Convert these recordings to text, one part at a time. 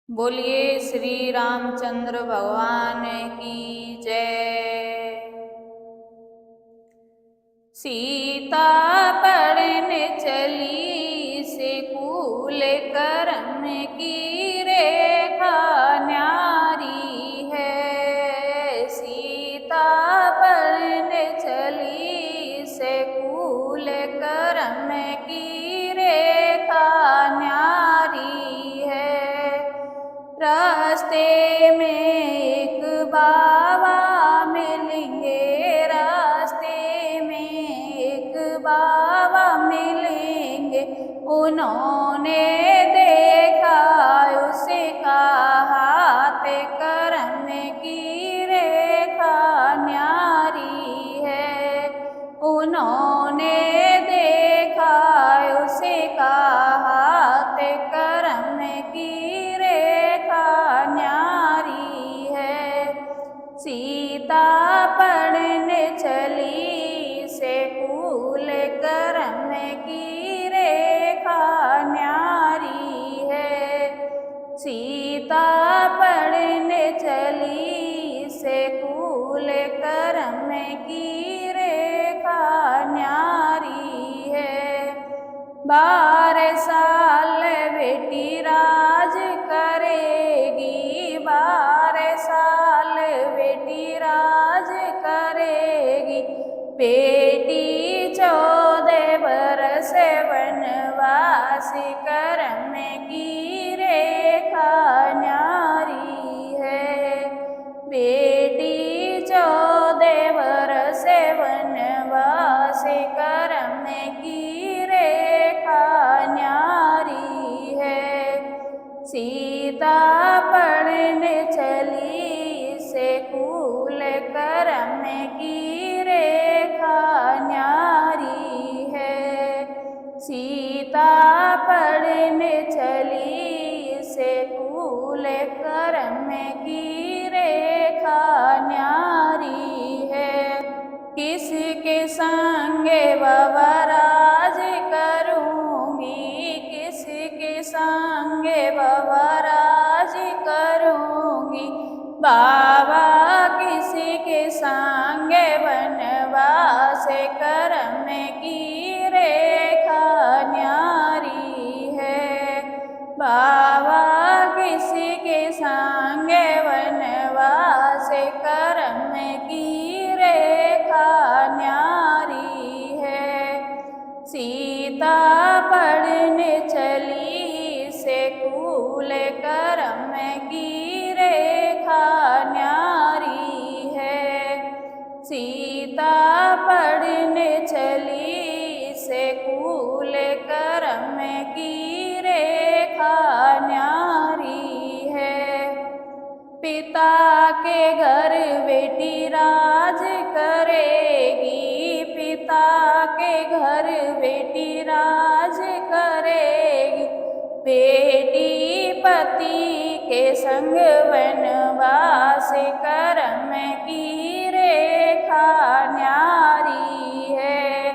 बोलिए श्री रामचंद्र भगवान की जय। सीता पढ़ने चली से कूल करम की रेखा न्यारी है। सीता पढ़ने चली से कूल करम की रेखा न्यारी है। रास्ते में एक बाबा मिलेंगे, रास्ते में एक बाबा मिलेंगे। उन्होंने देखा उसका हाथ करम की रेखा न्यारी है। उन्होंने देखा उसका हाथ करम की रेखा न्यारी है। सीता पढ़ने चली से कूल करम की रेखा न्यारी है। सीता पढ़ने चली से कूल करम की रेखा न्यारी है। 12 साल बेटी राज करेगी, 12 साल बेटी राज करेगी। बेटी 14 बरस वनवास करम की रेखा न्यारी है। बेटी 14 बरस वनवास करम की रेखा न्यारी है। सीता पढ़ने चली से कूल करम की रेखा न्यारी है। सीता पढ़ने चली से कूल करम की रेखा न्यारी है। किसके संगे बाबा राज करूँगी, किसके संगे बाबा राज करूँगी। बाबा किसके संगे वनवास करम की रेखा न्यारी है। बाबा किसके संगे वनवास करम की रेखा न्यारी है। सीता पढ़ने चली से कूल करम की रेखा न्यारी है। सीता पढ़ने चली से कूल करम की रेखा न्यारी है। पिता के घर बेटी राज करेगी, पिता के घर बेटी राज करेगी। बेटी पति के संग वनवास करम की रेखा न्यारी है।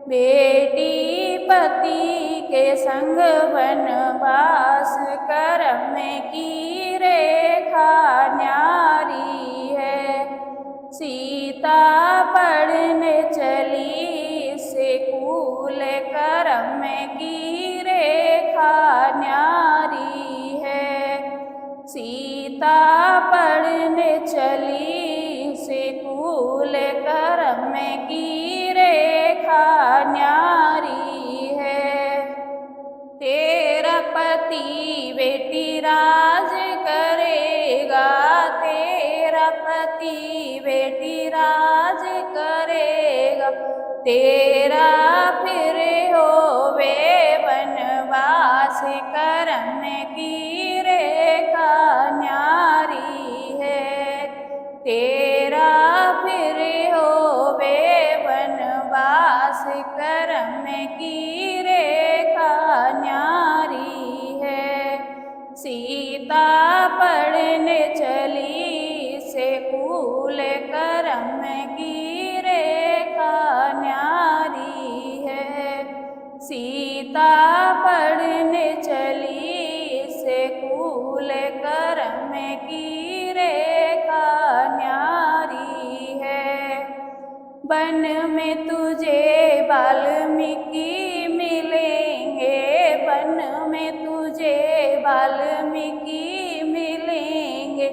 बेटी पति के संग वनवास करम की रेखा न्यारी है। सीता पढ़ने चली से कूल करम की रेखा न्यारी है। सीता पढ़ने चली से कूल करम की रेखा न्यारी है। तेरा पति बेटी राज करेगा, तेरा पति बेटी राज करेगा। तेरा फिर होवे वनवास करम की रेखा न्यारी है। तेरा फिर होवे वनवास करम की रेखा न्यारी है। सीता पढ़ने चली से कूल करम की रेखा न्यारी है। सीता पढ़ने चली से कूल वाल्मीकि मिलेंगे।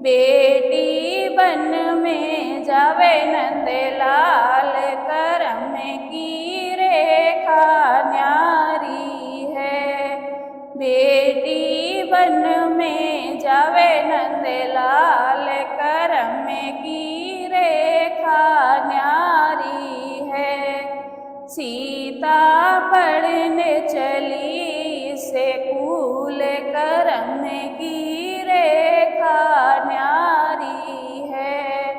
बेटी वन में जावे नंदलाल, करम की रेखा न्यारी है। बेटी वन में जावे नंदलाल, करम की रेखा न्यारी है। सीता पढ़ने चली से कुल, करम की रेखा न्यारी है।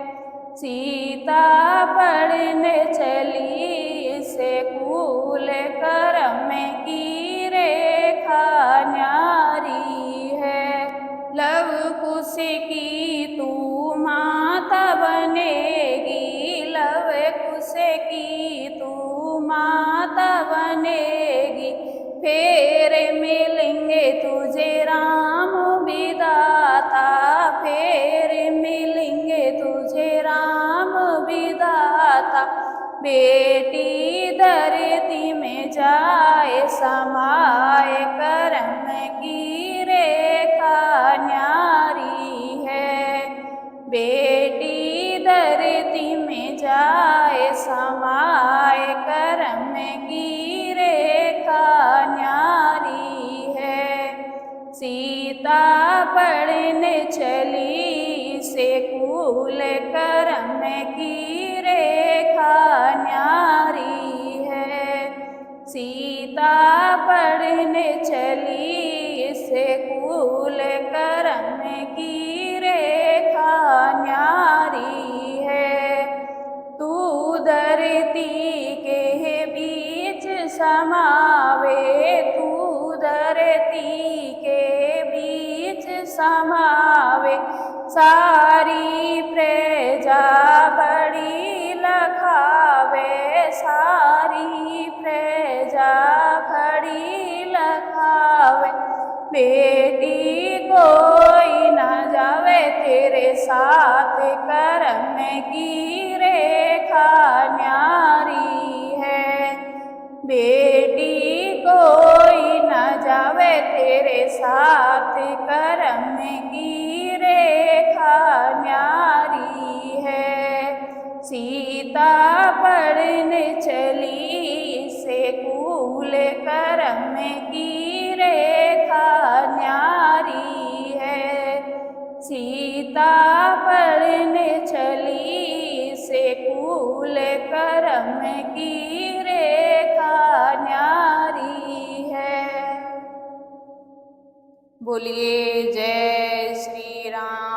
सीता पढ़ने चली से कुल, करम की रेखा न्यारी है। लव कुश की तू माता बनेगी, लव कुश की तू माता बनेगी। फिर मिलेंगे तुझे राम विधाता, फिर मिलेंगे तुझे राम विधाता। बेटी धरती में जाए समाए, करम की रेखा न्यारी है। बेटी धरती में जाए समाए, करम की रेखा न्यारी है। सीता पढ़ने चली से कुल, करम की रेखा न्यारी है। सीता पढ़ने चली से कुल, करम की रेखा न्यारी है। तू धरती के बीच समावे, तू धरती के बीच समावे। सारी प्रजा बड़ी लखावे, सारी प्रजा बड़ी लखावे। बेटी कोई न जावे तेरे साथ, करम की रेखा न्यारी है। बेटी कोई न जावे तेरे साथ, करम की रेखा न्यारी है। सीता पढ़ने चली से कुल, करम की रेखा न्यारी है। सीता पढ़ने चली से कुल, करम की रेखा न्यारी है। बोलिए जय श्री राम।